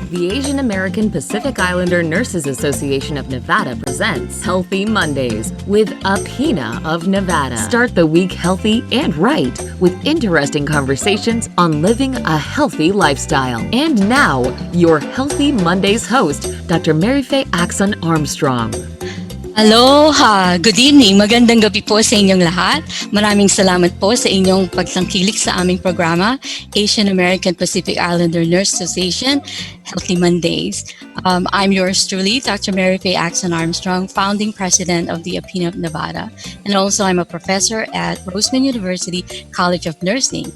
The Asian American Pacific Islander Nurses Association of Nevada presents Healthy Mondays with AAPINA of Nevada. Start the week healthy and right with interesting conversations on living a healthy lifestyle. And now, your Healthy Mondays host, Dr. Mary Faye Axon Armstrong. Aloha! Good evening! Magandang gabi po sa inyong lahat. Maraming salamat po sa inyong pagtangkilik sa aming programa, Asian American Pacific Islander Nurse Association, Healthy Mondays. I'm yours truly, Dr. Mary Faye Axon Armstrong, founding president of the AAPINA of Nevada. And also I'm a professor at Roseman University College of Nursing.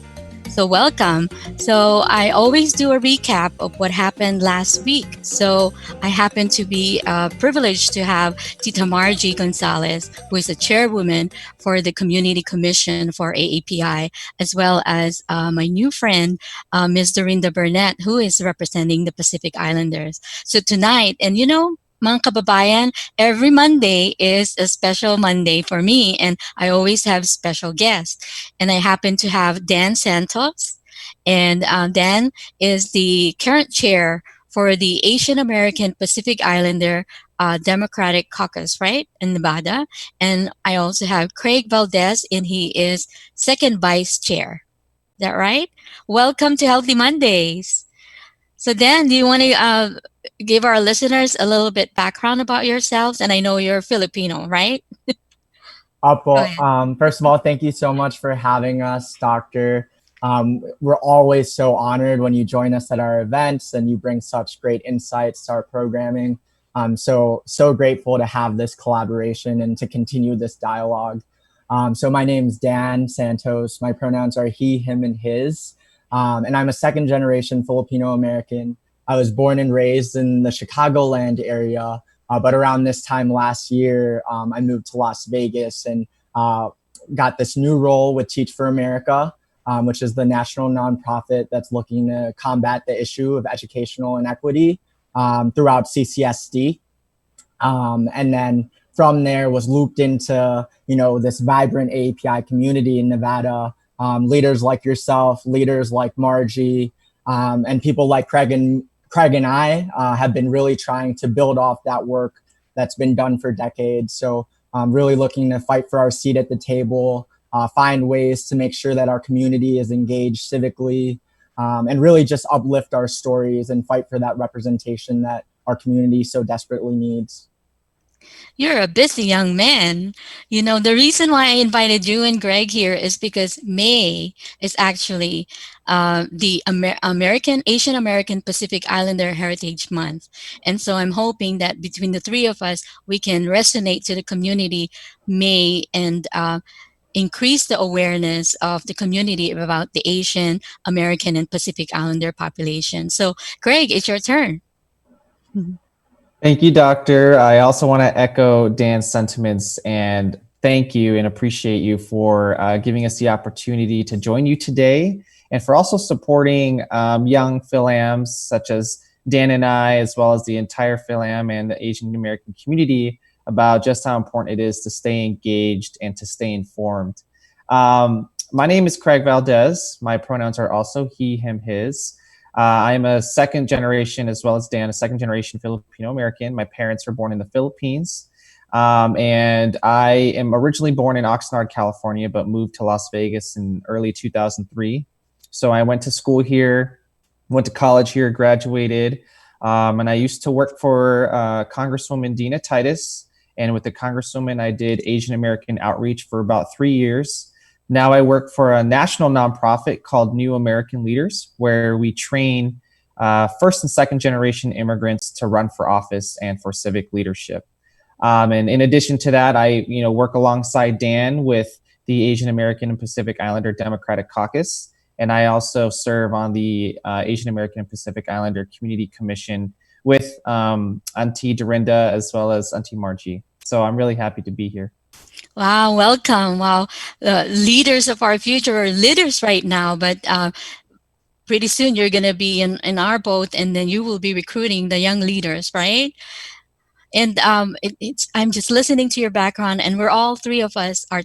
So welcome. So I always do a recap of what happened last week. So I happen to be privileged to have Tita Margie Gonzalez, who is a chairwoman for the Community Commission for AAPI, as well as my new friend, Ms. Dorinda Burnett, who is representing the Pacific Islanders. So tonight, and you know, mga kababayan, every Monday is a special Monday for me, and I always have special guests. And I happen to have Dan Santos, and Dan is the current chair for the Asian American Pacific Islander Democratic Caucus, right, in Nevada. And I also have Craig Valdez, and he is second vice chair. Is that right? Welcome to Healthy Mondays. So Dan, do you want to give our listeners a little bit background about yourselves? And I know you're Filipino, right? Apo, first of all, thank you so much for having us, Doctor. We're always so honored when you join us at our events and you bring such great insights to our programming. I'm so grateful to have this collaboration and to continue this dialogue. So my name's Dan Santos. My pronouns are he, him, and his. And I'm a second generation Filipino American. I was born and raised in the Chicagoland area, but around this time last year, I moved to Las Vegas and got this new role with Teach for America, which is the national nonprofit that's looking to combat the issue of educational inequity throughout CCSD. And then from there was looped into, this vibrant AAPI community in Nevada. Leaders like yourself, leaders like Margie, and people like Craig and I have been really trying to build off that work that's been done for decades. So really looking to fight for our seat at the table, find ways to make sure that our community is engaged civically, and really just uplift our stories and fight for that representation that our community so desperately needs. You're a busy young man. You know, the reason why I invited you and Greg here is because May is actually the Asian American Pacific Islander Heritage Month. And so I'm hoping that between the three of us, we can resonate to the community May and increase the awareness of the community about the Asian American and Pacific Islander population. So Greg, it's your turn. Thank you, Doctor. I also want to echo Dan's sentiments and thank you and appreciate you for giving us the opportunity to join you today and for also supporting young PhilAms such as Dan and I, as well as the entire PhilAm and the Asian American community about just how important it is to stay engaged and to stay informed. My name is Craig Valdez. My pronouns are also he, him, his. I am a second generation, as well as Dan, a second generation Filipino American. My parents were born in the Philippines. And I am originally born in Oxnard, California, but moved to Las Vegas in early 2003. So I went to school here, went to college here, graduated. And I used to work for Congresswoman Dina Titus. And with the Congresswoman, I did Asian American outreach for about 3 years. Now I work for a national nonprofit called New American Leaders, where we train first and second generation immigrants to run for office and for civic leadership. And in addition to that, I work alongside Dan with the Asian American and Pacific Islander Democratic Caucus, and I also serve on the Asian American and Pacific Islander Community Commission with Auntie Dorinda as well as Auntie Margie. So I'm really happy to be here. Wow, welcome. Wow, leaders of our future are leaders right now, but pretty soon you're going to be in our boat, and then you will be recruiting the young leaders, right? And I'm just listening to your background, and we're all three of us are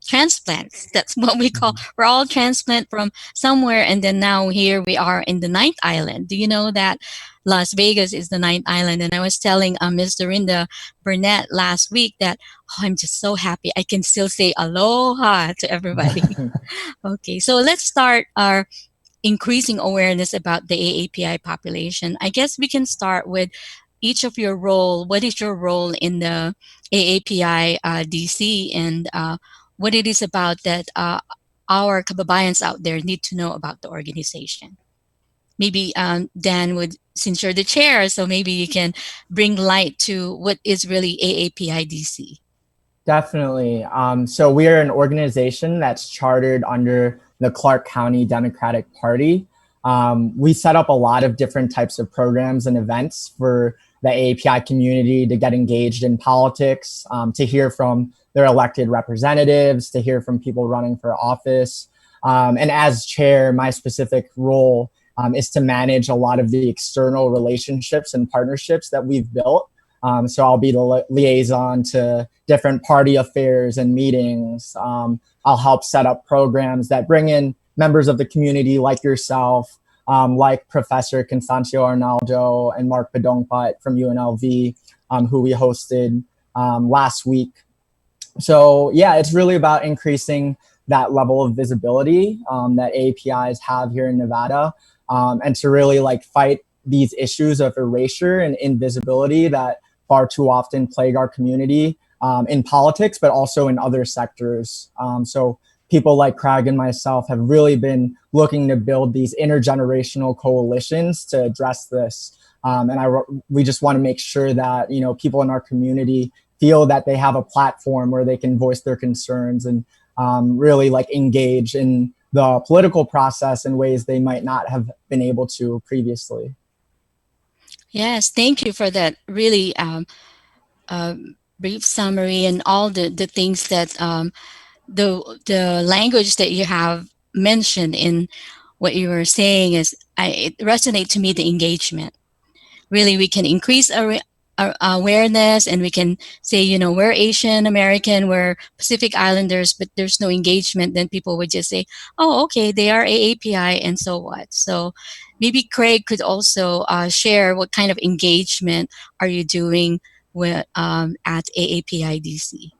transplants. That's what we call, we're all transplant from somewhere, and then now here we are in the ninth island. Do you know that Las Vegas is the ninth island? And I was telling Miss Dorinda Burnett last week that, oh, I'm just so happy I can still say aloha to everybody. Okay, so let's start our increasing awareness about the AAPI population. I guess we can start with each of your role. What is your role in the AAPI DC, and what it is about that our kababayans out there need to know about the organization? Maybe Dan would, since you're the chair, so maybe you can bring light to what is really AAPI DC. Definitely. So we are an organization that's chartered under the Clark County Democratic Party. We set up a lot of different types of programs and events for the AAPI community to get engaged in politics, to hear from their elected representatives, to hear from people running for office. And as chair, my specific role is to manage a lot of the external relationships and partnerships that we've built. So I'll be the liaison to different party affairs and meetings. I'll help set up programs that bring in members of the community like yourself, like Professor Constancio Arnaldo and Mark Padongpat from UNLV, who we hosted last week. So yeah, it's really about increasing that level of visibility that AAPIs have here in Nevada, and to really like fight these issues of erasure and invisibility that far too often plague our community in politics, but also in other sectors. So people like Craig and myself have really been looking to build these intergenerational coalitions to address this. We just want to make sure that, you know, people in our community feel that they have a platform where they can voice their concerns and really like engage in the political process in ways they might not have been able to previously. Yes, thank you for that really brief summary and all the things that the language that you have mentioned in what you were saying is, it resonates to me, the engagement. Really, we can increase our awareness, and we can say, you know, we're Asian American, we're Pacific Islanders, but there's no engagement. Then people would just say, oh, okay, they are AAPI, and so what? So maybe Craig could also share what kind of engagement are you doing with at AAPI DC?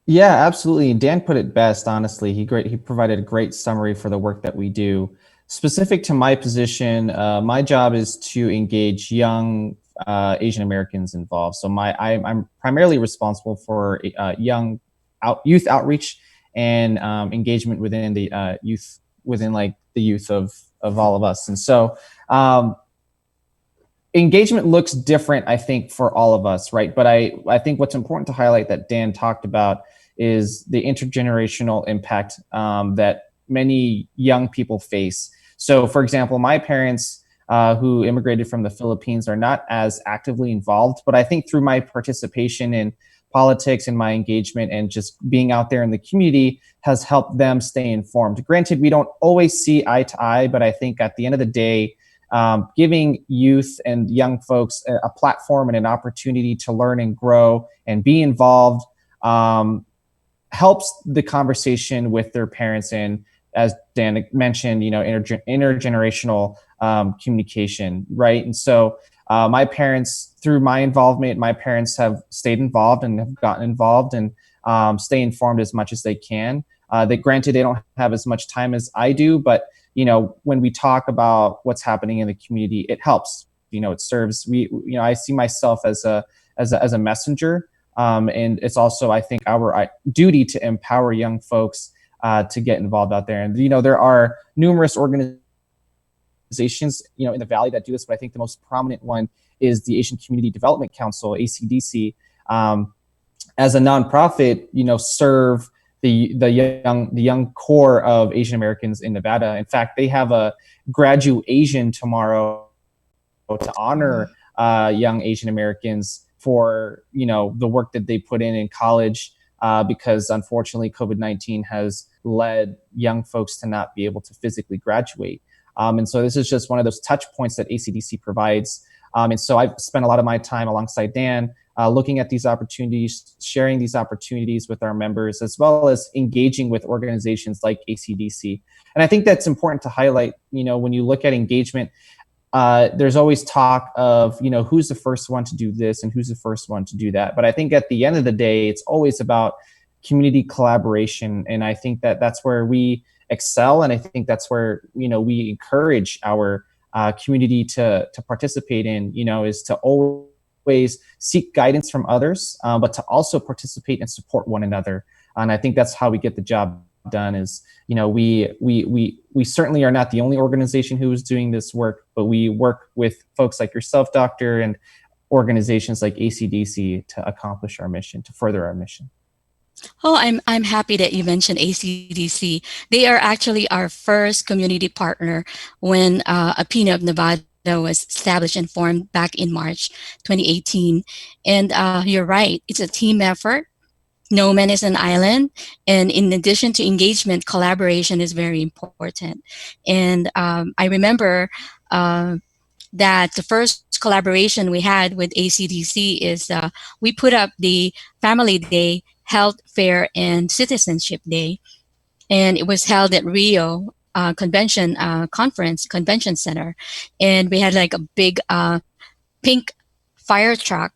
Yeah, absolutely. Dan put it best, honestly. He provided a great summary for the work that we do. Specific to my position, my job is to engage young Asian Americans involved. So I'm primarily responsible for youth outreach and engagement within the youth, within like the youth of all of us. And so engagement looks different, I think, for all of us, right? But I think what's important to highlight that Dan talked about is the intergenerational impact that many young people face. So, for example, my parents who immigrated from the Philippines are not as actively involved, but I think through my participation in politics and my engagement and just being out there in the community has helped them stay informed. Granted, we don't always see eye to eye, but I think at the end of the day, giving youth and young folks a platform and an opportunity to learn and grow and be involved helps the conversation with their parents, and as Dan mentioned, you know, intergenerational communication, right? And so my parents, through my involvement, my parents have stayed involved and have gotten involved and stay informed as much as they can. Granted, they don't have as much time as I do, but you know, when we talk about what's happening in the community, it helps. You know, it serves. I see myself as a messenger, and it's also, I think, our duty to empower young folks to get involved out there. And you know, there are numerous organizations, you know, in the Valley that do this, but I think the most prominent one is the Asian Community Development Council, ACDC. As a nonprofit, you know, serve the young core of Asian Americans in Nevada. In fact, they have a graduation tomorrow to honor young Asian Americans for, you know, the work that they put in college, because unfortunately COVID-19 has led young folks to not be able to physically graduate. And so this is just one of those touch points that ACDC provides And so I've spent a lot of my time alongside Dan looking at these opportunities, sharing these opportunities with our members, as well as engaging with organizations like ACDC. And I think that's important to highlight. When you look at engagement, there's always talk of, who's the first one to do this and who's the first one to do that. But I think at the end of the day, it's always about community collaboration. And I think that that's where we excel. And I think that's where, we encourage our community to participate in, is to always seek guidance from others, but to also participate and support one another. And I think that's how we get the job done. Is we certainly are not the only organization who is doing this work, but we work with folks like yourself, Doctor, and organizations like ACDC to accomplish our mission, to further our mission. Oh, I'm happy that you mentioned ACDC. They are actually our first community partner when AAPINA of Nevada was established and formed back in March 2018. And you're right, it's a team effort. No man is an island. And in addition to engagement, collaboration is very important. And I remember that the first collaboration we had with ACDC is we put up the Family Day, Health Fair, and Citizenship Day. And it was held at Rio Convention Center. And we had like a big pink fire truck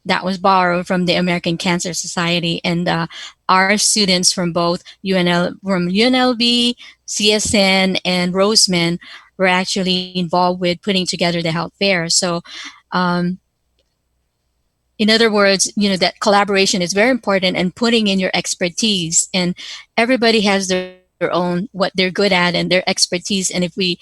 that was borrowed from the American Cancer Society, and our students from both UNLV, CSN, and Roseman were actually involved with putting together the health fair. So, in other words, that collaboration is very important, and putting in your expertise. And everybody has their own, what they're good at and their expertise. And if we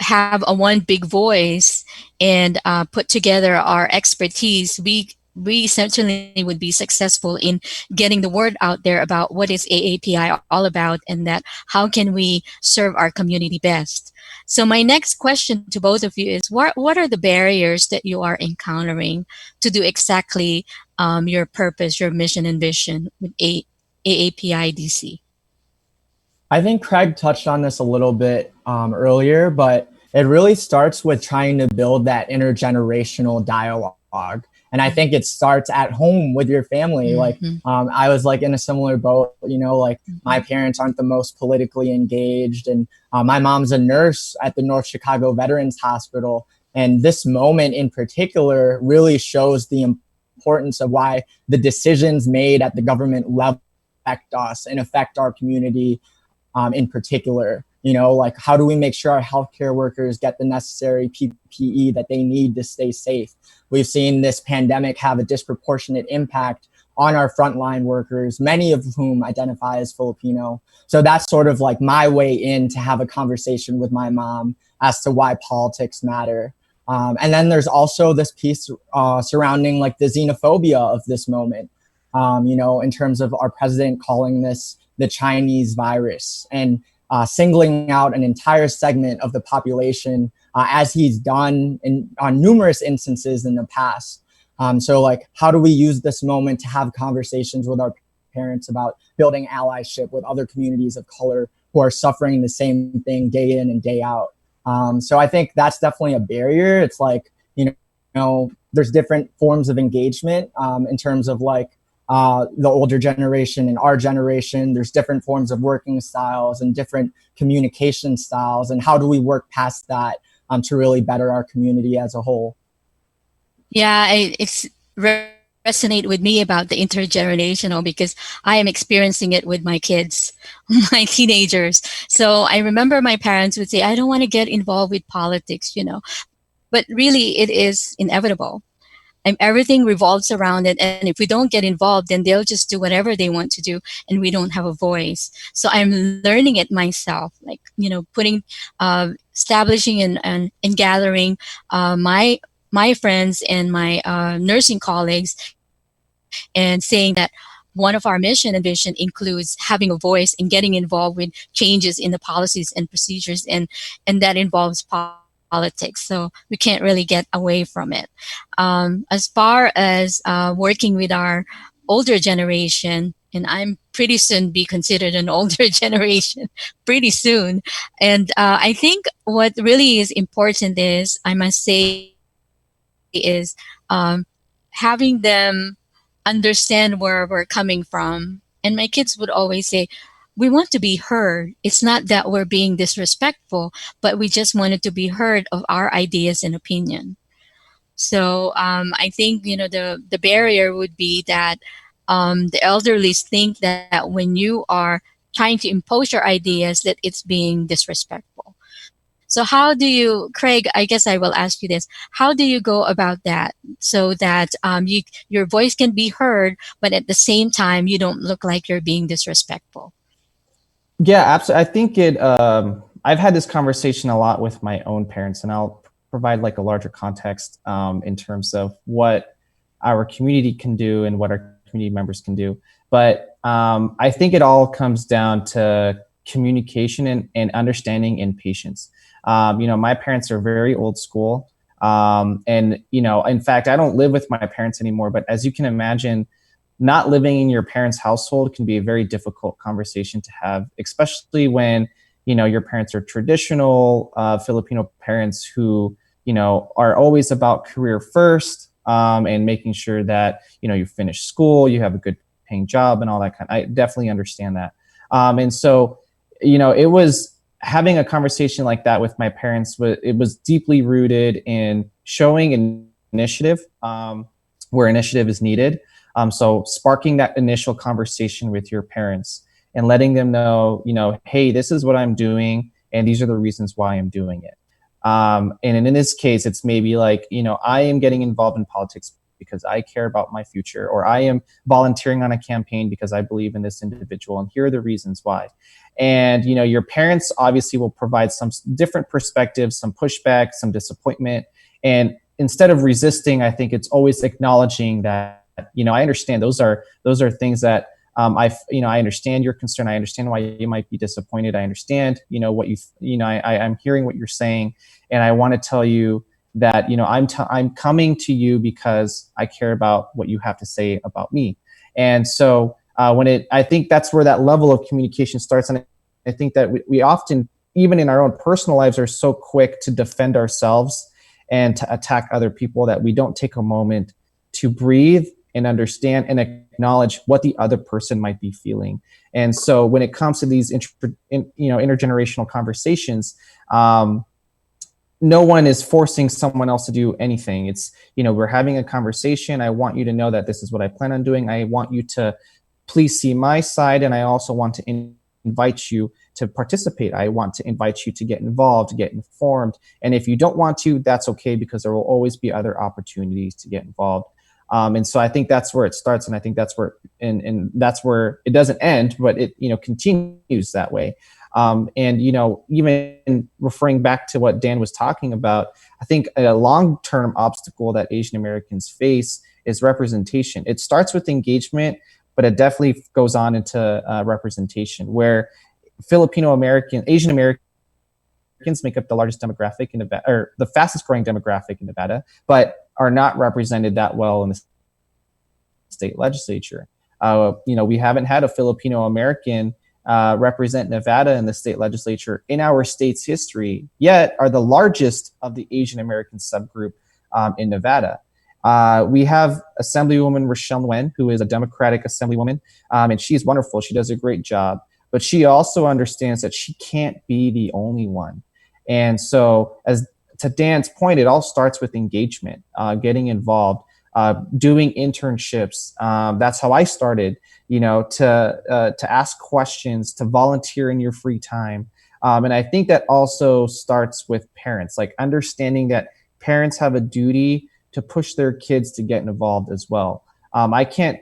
have a one big voice and put together our expertise, we certainly would be successful in getting the word out there about what is AAPI all about, and that how can we serve our community best. So my next question to both of you is, what are the barriers that you are encountering to do exactly your purpose, your mission and vision with AAPI DC? I think Craig touched on this a little bit earlier, but it really starts with trying to build that intergenerational dialogue. And I think it starts at home with your family. Like, I was like in a similar boat, like my parents aren't the most politically engaged. And my mom's a nurse at the North Chicago Veterans Hospital. And this moment in particular really shows the importance of why the decisions made at the government level affect us and affect our community in particular. Like, how do we make sure our healthcare workers get the necessary PPE that they need to stay safe? We've seen this pandemic have a disproportionate impact on our frontline workers, many of whom identify as Filipino. So that's sort of like my way in to have a conversation with my mom as to why politics matter. And then there's also this piece surrounding like the xenophobia of this moment, in terms of our president calling this the Chinese virus, and singling out an entire segment of the population as he's done on numerous instances in the past. So like, how do we use this moment to have conversations with our parents about building allyship with other communities of color who are suffering the same thing day in and day out? So I think that's definitely a barrier. It's like, there's different forms of engagement in terms of like, the older generation and our generation. There's different forms of working styles and different communication styles. And how do we work past that to really better our community as a whole? Yeah, it's resonate with me about the intergenerational, because I am experiencing it with my kids, my teenagers. So I remember my parents would say, I don't want to get involved with politics, but really it is inevitable. And everything revolves around it. And if we don't get involved, then they'll just do whatever they want to do, and we don't have a voice. So I'm learning it myself, like, establishing and gathering my friends and my nursing colleagues, and saying that one of our mission and vision includes having a voice and getting involved with changes in the policies and procedures, and that involves politics. So we can't really get away from it. As far as working with our older generation, and I'm pretty soon be considered an older generation, pretty soon. And I think what really is important is, I must say, is having them understand where we're coming from. And my kids would always say, we want to be heard. It's not that we're being disrespectful, but we just wanted to be heard of our ideas and opinion. So I think, the barrier would be that the elderlies think that when you are trying to impose your ideas, that it's being disrespectful. So how do you, Craig? I guess I will ask you this: how do you go about that so that your voice can be heard, but at the same time you don't look like you're being disrespectful? Yeah, absolutely. I think I've had this conversation a lot with my own parents, and I'll provide like a larger context in terms of what our community can do and what our community members can do. But I think it all comes down to communication and understanding and patience. My parents are very old school. And, in fact, I don't live with my parents anymore, but as you can imagine, not living in your parents' household can be a very difficult conversation to have, especially when your parents are traditional Filipino parents who are always about career first, and making sure that you finish school, you have a good paying job, and all that I definitely understand that. And so it was having a conversation like that with my parents. It was deeply rooted in showing initiative where initiative is needed. So sparking that initial conversation with your parents and letting them know, hey, this is what I'm doing, and these are the reasons why I'm doing it. And in this case, it's maybe like, I am getting involved in politics because I care about my future, or I am volunteering on a campaign because I believe in this individual, and here are the reasons why. And, your parents obviously will provide some different perspectives, some pushback, some disappointment. And instead of resisting, I think it's always acknowledging that, I understand those are things that I understand your concern. I understand why you might be disappointed. I understand, what I'm hearing what you're saying. And I want to tell you that, I'm coming to you because I care about what you have to say about me. And so I think that's where that level of communication starts. And I think that we often, even in our own personal lives, are so quick to defend ourselves and to attack other people that we don't take a moment to breathe and understand and acknowledge what the other person might be feeling. And so when it comes to these intergenerational conversations, no one is forcing someone else to do anything. It's, we're having a conversation. I want you to know that this is what I plan on doing. I want you to please see my side. And I also want to invite you to participate. I want to invite you to get involved, to get informed. And if you don't want to, that's okay, because there will always be other opportunities to get involved. And so I think that's where it starts, and I think that's where, and that's where it doesn't end, but it continues that way. And even referring back to what Dan was talking about, I think a long-term obstacle that Asian Americans face is representation. It starts with engagement, but it definitely goes on into representation, where Asian Americans make up the largest demographic in Nevada, or the fastest growing demographic in Nevada, but are not represented that well in the state legislature. We haven't had a Filipino American represent Nevada in the state legislature in our state's history, yet are the largest of the Asian American subgroup in Nevada. We have Assemblywoman Rochelle Nguyen, who is a Democratic Assemblywoman, and she's wonderful. She does a great job, but she also understands that she can't be the only one. And so, as to Dan's point, it all starts with engagement, getting involved, doing internships. That's how I started, to ask questions, to volunteer in your free time. And I think that also starts with parents, like understanding that parents have a duty to push their kids to get involved as well. I can't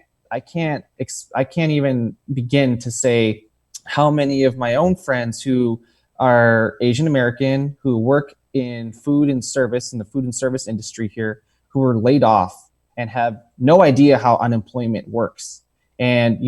even begin to say how many of my own friends who are Asian American, who work in the food and service industry here, who were laid off and have no idea how unemployment works, and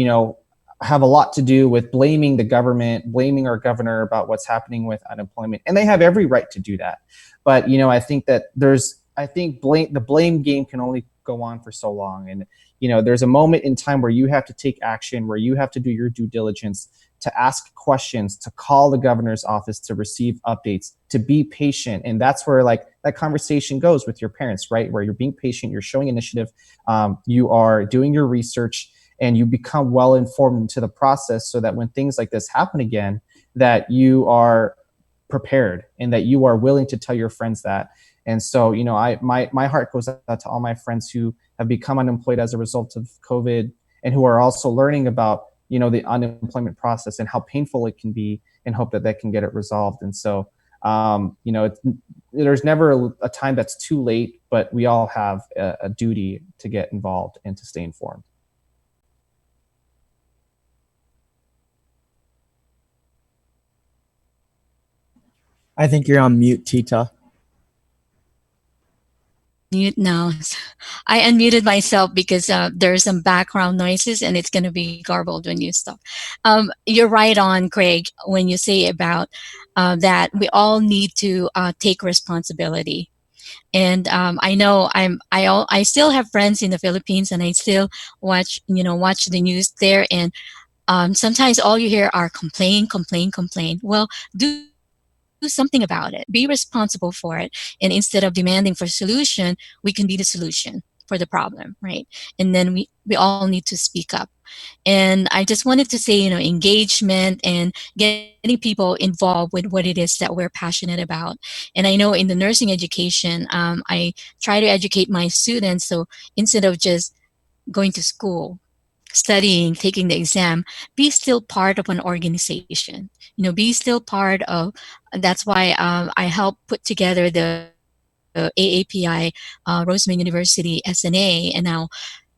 have a lot to do with blaming the government, blaming our governor about what's happening with unemployment, and they have every right to do that. But I think that the blame game can only go on for so long, and there's a moment in time where you have to take action, where you have to do your due diligence, to ask questions, to call the governor's office, to receive updates, to be patient. And that's where like that conversation goes with your parents, right? Where you're being patient, you're showing initiative, you are doing your research, and you become well informed into the process, so that when things like this happen again, that you are prepared and that you are willing to tell your friends that. And so, my heart goes out to all my friends who have become unemployed as a result of COVID, and who are also learning about, the unemployment process and how painful it can be, and hope that they can get it resolved. And so, there's never a time that's too late, but we all have a duty to get involved and to stay informed. I think you're on mute, Tita. Mute now. I unmuted myself because there's some background noises and it's going to be garbled when you stop. You're right on, Craig, when you say about that we all need to take responsibility. And I know I still have friends in the Philippines, and I still watch the news there, and sometimes all you hear are complain, complain, complain. Well, do something about it. Be responsible for it. And instead of demanding for solution, we can be the solution for the problem, right? And then we all need to speak up. And I just wanted to say, engagement and getting people involved with what it is that we're passionate about. And I know in the nursing education, I try to educate my students. So instead of just going to school, studying, taking the exam, be still part of an organization. Be still part of. That's why I helped put together the AAPI Roseman University SNA, and now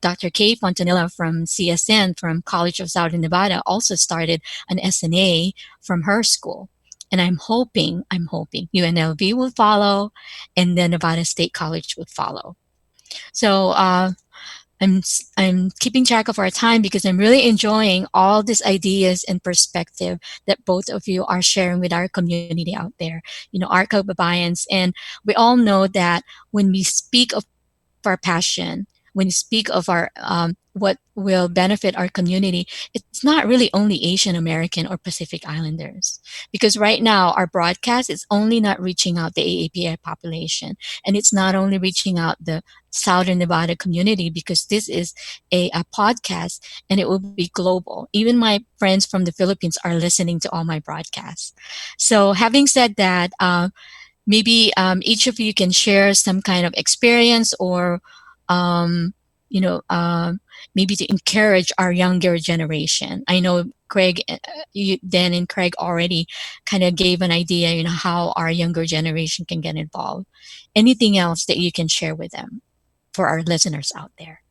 Dr. Kay Fontanilla from CSN from College of Southern Nevada also started an SNA from her school. And I'm hoping UNLV will follow, and then Nevada State College would follow. So I'm keeping track of our time because I'm really enjoying all these ideas and perspective that both of you are sharing with our community out there, our kababayans. And we all know that when we speak of our passion, when we speak of our what will benefit our community, it's not really only Asian American or Pacific Islanders. Because right now our broadcast is only not reaching out the AAPI population, and it's not only reaching out the Southern Nevada community, because this is a podcast and it will be global. Even my friends from the Philippines are listening to all my broadcasts. So having said that, maybe each of you can share some kind of experience, or um, you know, maybe to encourage our younger generation. I know Craig, Dan and Craig already kind of gave an idea, how our younger generation can get involved. Anything else that you can share with them for our listeners out there?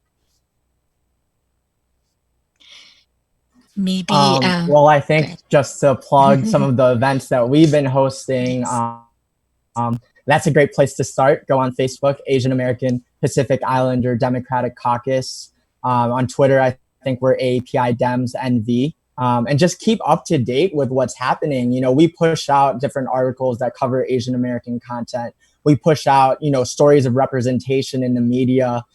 Maybe, Well, I go think ahead. just to plug some of the events that we've been hosting, Thanks. that's a great place to start. Go on Facebook, Asian American Pacific Islander Democratic Caucus. On Twitter, I think we're AAPI Dems NV. And just keep up to date with what's happening. We push out different articles that cover Asian American content. We push out, stories of representation in the media.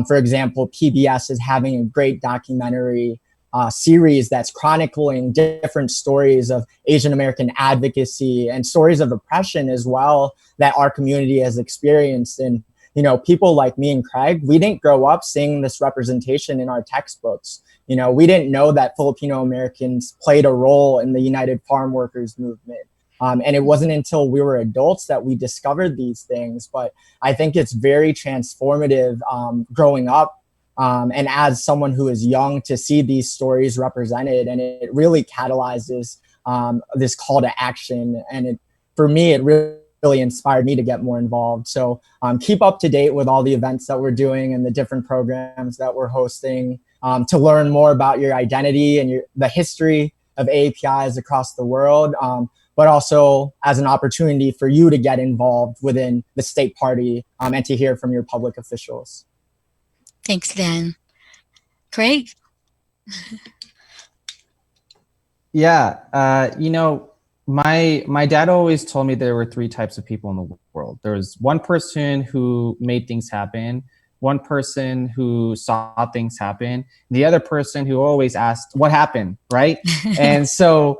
For example, PBS is having a great documentary series that's chronicling different stories of Asian American advocacy and stories of oppression as well that our community has experienced. And, people like me and Craig, we didn't grow up seeing this representation in our textbooks. We didn't know that Filipino Americans played a role in the United Farm Workers movement. And it wasn't until we were adults that we discovered these things. But I think it's very transformative growing up and as someone who is young to see these stories represented. And it really catalyzes this call to action. And for me, it really inspired me to get more involved. So keep up to date with all the events that we're doing and the different programs that we're hosting to learn more about your identity and the history of AAPIs across the world, but also as an opportunity for you to get involved within the state party and to hear from your public officials. Thanks, Dan. Craig? Yeah, my dad always told me there were three types of people in the world. There was one person who made things happen, one person who saw things happen, the other person who always asked, what happened, right? And so,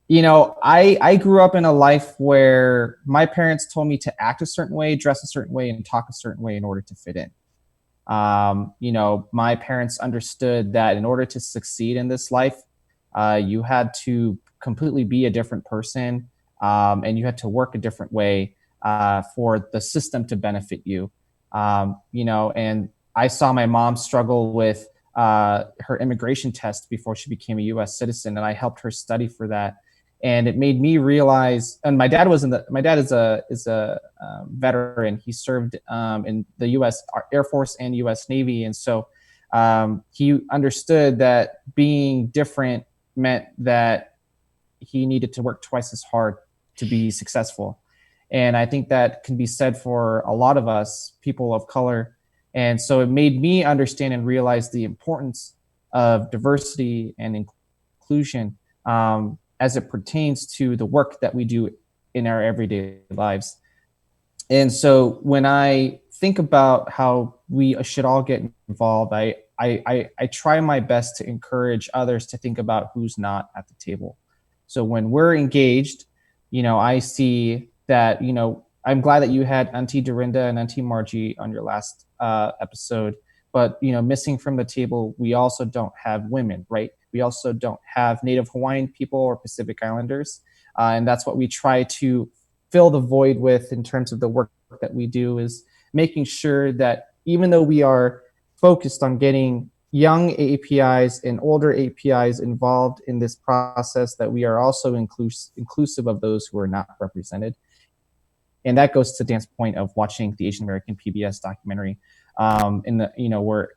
I grew up in a life where my parents told me to act a certain way, dress a certain way, and talk a certain way in order to fit in. My parents understood that in order to succeed in this life, you had to completely be a different person, and you had to work a different way for the system to benefit you. And I saw my mom struggle with her immigration test before she became a U.S. citizen, and I helped her study for that. And it made me realize. And my dad is a veteran. He served in the U.S. Air Force and U.S. Navy, and so he understood that being different meant that he needed to work twice as hard to be successful. And I think that can be said for a lot of us, people of color. And so it made me understand and realize the importance of diversity and inclusion as it pertains to the work that we do in our everyday lives. And so when I think about how we should all get involved, I try my best to encourage others to think about who's not at the table. So when we're engaged, I see that, I'm glad that you had Auntie Dorinda and Auntie Margie on your last episode, but, missing from the table, we also don't have women, right? We also don't have Native Hawaiian people or Pacific Islanders. And that's what we try to fill the void with in terms of the work that we do, is making sure that even though we are focused on getting young AAPIs and older AAPIs involved in this process, that we are also inclusive of those who are not represented. And that goes to Dan's point of watching the Asian American PBS documentary, where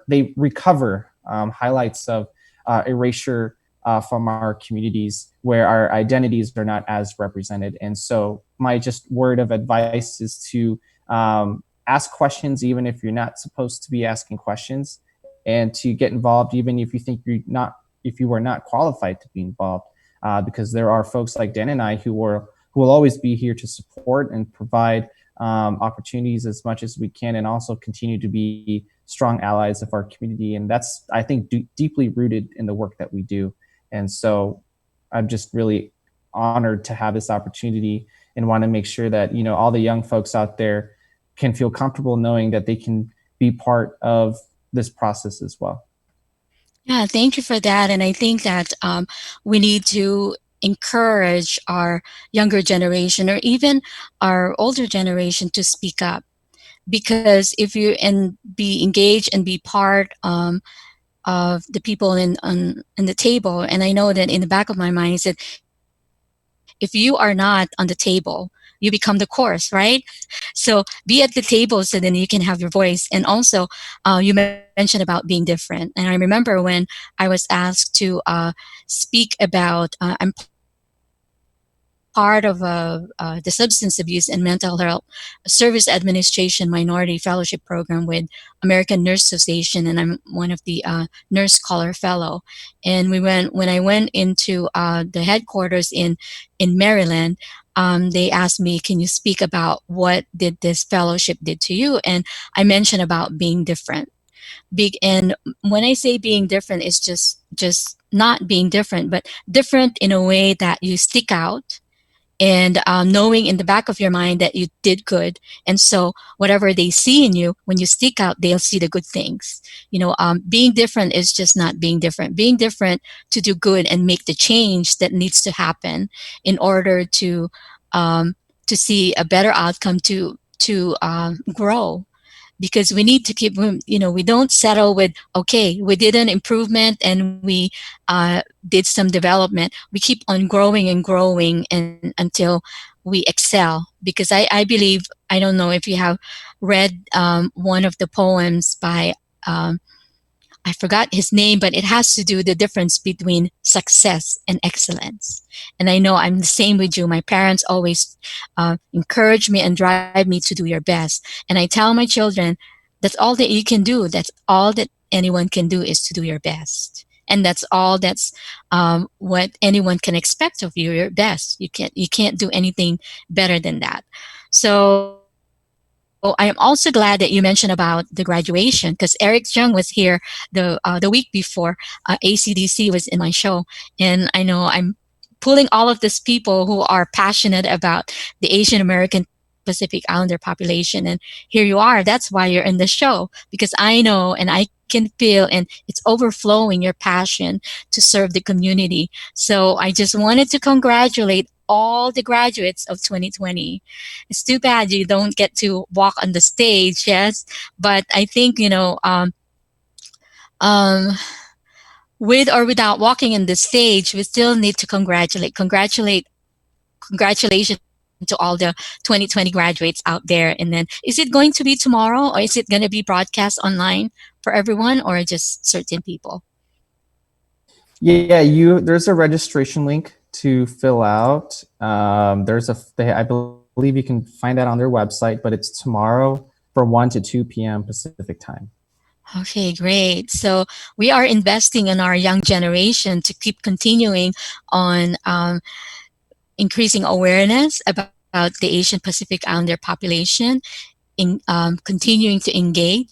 they recover highlights of erasure from our communities where our identities are not as represented. And so my just word of advice is to ask questions, even if you're not supposed to be asking questions, and to get involved, even if you think if you are not qualified to be involved, because there are folks like Dan and I who will always be here to support and provide opportunities as much as we can, and also continue to be strong allies of our community. And that's, I think, deeply rooted in the work that we do. And so I'm just really honored to have this opportunity, and want to make sure that, all the young folks out there can feel comfortable knowing that they can be part of this process as well. Yeah, thank you for that. And I think that we need to encourage our younger generation, or even our older generation, to speak up. Because if you be engaged and be part of the people in the table, and I know that in the back of my mind is that if you are not on the table, you become the course, right? So be at the table so then you can have your voice. And also, you mentioned about being different. And I remember when I was asked to speak about, I'm part of the Substance Abuse and Mental Health Service Administration Minority Fellowship Program with American Nurse Association, and I'm one of the Nurse Scholar Fellow. And when I went into the headquarters in Maryland. They asked me, "Can you speak about what did this fellowship did to you?" And I mentioned about being different. And when I say being different, it's just not being different, but different in a way that you stick out, and knowing in the back of your mind that you did good. And so whatever they see in you, when you stick out, they'll see the good things. Being different is just not being different. Being different to do good and make the change that needs to happen in order to see a better outcome, to grow. Because we need to keep, we don't settle with, okay, we did an improvement and we did some development. We keep on growing and growing, and until we excel. Because I believe, I don't know if you have read one of the poems by, I forgot his name, but it has to do the difference between success and excellence. And I know I'm the same with you. My parents always encourage me and drive me to do your best. And I tell my children, that's all that you can do. That's all that anyone can do, is to do your best. And that's all. That's what anyone can expect of you. Your best. You can't do anything better than that. So I am also glad that you mentioned about the graduation because Eric Jung was here the week before. ACDC was in my show, and I know I'm pulling all of these people who are passionate about the Asian American Pacific Islander population, and here you are. That's why you're in the show, because I know and I can feel, and it's overflowing your passion to serve the community. So I just wanted to congratulate all the graduates of 2020. It's too bad you don't get to walk on the stage, yes. But I think, um, with or without walking in the stage, we still need to congratulations to all the 2020 graduates out there. And then, is it going to be tomorrow, or is it going to be broadcast online for everyone, or just certain people? Yeah, there's a registration link to fill out. I believe you can find that on their website, but it's tomorrow from 1 to 2 p.m. Pacific time. Okay, great. So we are investing in our young generation to keep continuing on increasing awareness about the Asian Pacific Islander population, in continuing to engage,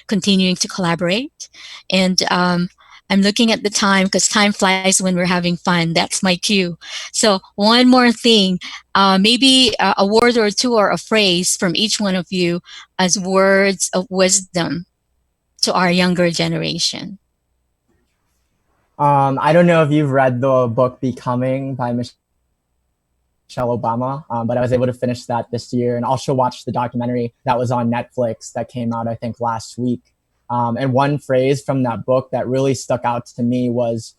continuing to collaborate, and I'm looking at the time because time flies when we're having fun. That's my cue. So one more thing, maybe a word or two or a phrase from each one of you as words of wisdom to our younger generation. I don't know if you've read the book Becoming by Michelle Obama, but I was able to finish that this year and also watch the documentary that was on Netflix that came out, I think, last week. And one phrase from that book that really stuck out to me was,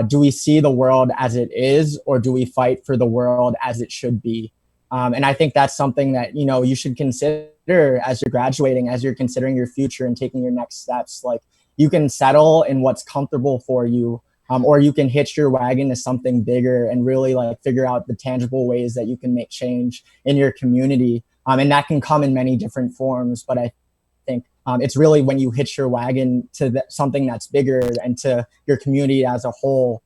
do we see the world as it is, or do we fight for the world as it should be? And I think that's something that, you should consider as you're graduating, as you're considering your future and taking your next steps. Like, you can settle in what's comfortable for you, or you can hitch your wagon to something bigger and really figure out the tangible ways that you can make change in your community. And that can come in many different forms. But I think it's really when you hitch your wagon to something that's bigger and to your community as a whole,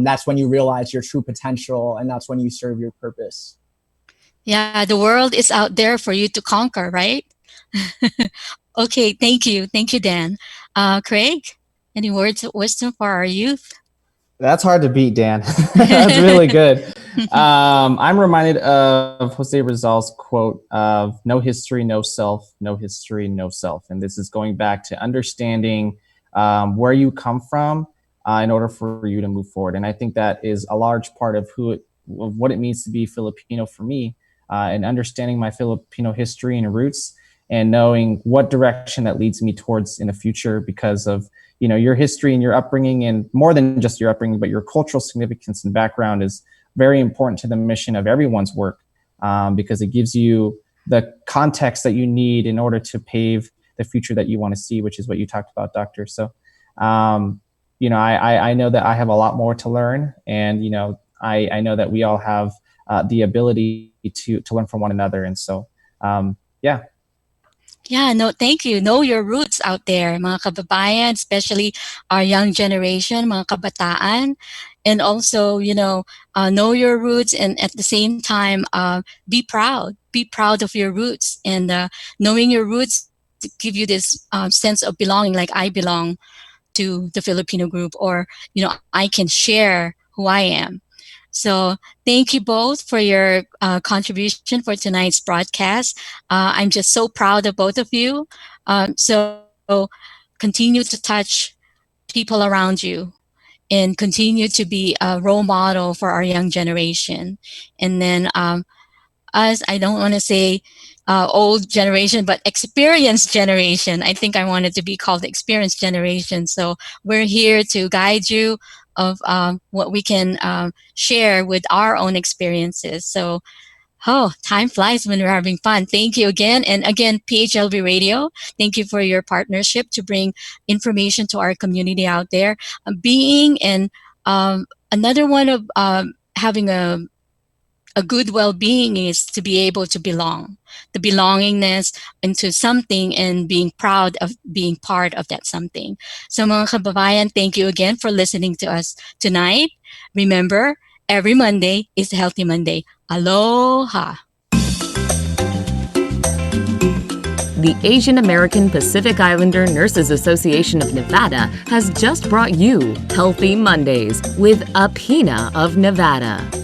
that's when you realize your true potential, and that's when you serve your purpose. Yeah, the world is out there for you to conquer, right? Okay, thank you. Thank you, Dan. Craig, any words of wisdom for our youth? That's hard to beat, Dan. That's really good. I'm reminded of Jose Rizal's quote of "No history, no self. No history, no self." And this is going back to understanding where you come from in order for you to move forward. And I think that is a large part of what it means to be Filipino for me, and understanding my Filipino history and roots, and knowing what direction that leads me towards in the future because of your history and your upbringing, and more than just your upbringing, but your cultural significance and background is very important to the mission of everyone's work, because it gives you the context that you need in order to pave the future that you want to see, which is what you talked about, Doctor. So, I know that I have a lot more to learn, and I know that we all have the ability to learn from one another, and so yeah. Yeah, no, thank you. Know your roots out there, mga kababayan, especially our young generation, mga kabataan. And also, know your roots, and at the same time, be proud. Be proud of your roots. And knowing your roots give you this sense of belonging, like I belong to the Filipino group, or, I can share who I am. So thank you both for your contribution for tonight's broadcast. I'm just so proud of both of you. So continue to touch people around you, and continue to be a role model for our young generation. And then us, I don't want to say old generation, but experienced generation. I think I wanted to be called the experienced generation. So we're here to guide you of what we can share with our own experiences. So, time flies when we're having fun. Thank you again. And again, PHLV Radio, thank you for your partnership to bring information to our community out there. Being and another one of having a good well-being is to be able to belong, the belongingness into something, and being proud of being part of that something. So mga kababayan, thank you again for listening to us tonight. Remember, every Monday is a healthy Monday. Aloha. The Asian American Pacific Islander Nurses Association of Nevada has just brought you Healthy Mondays with AAPINA of Nevada.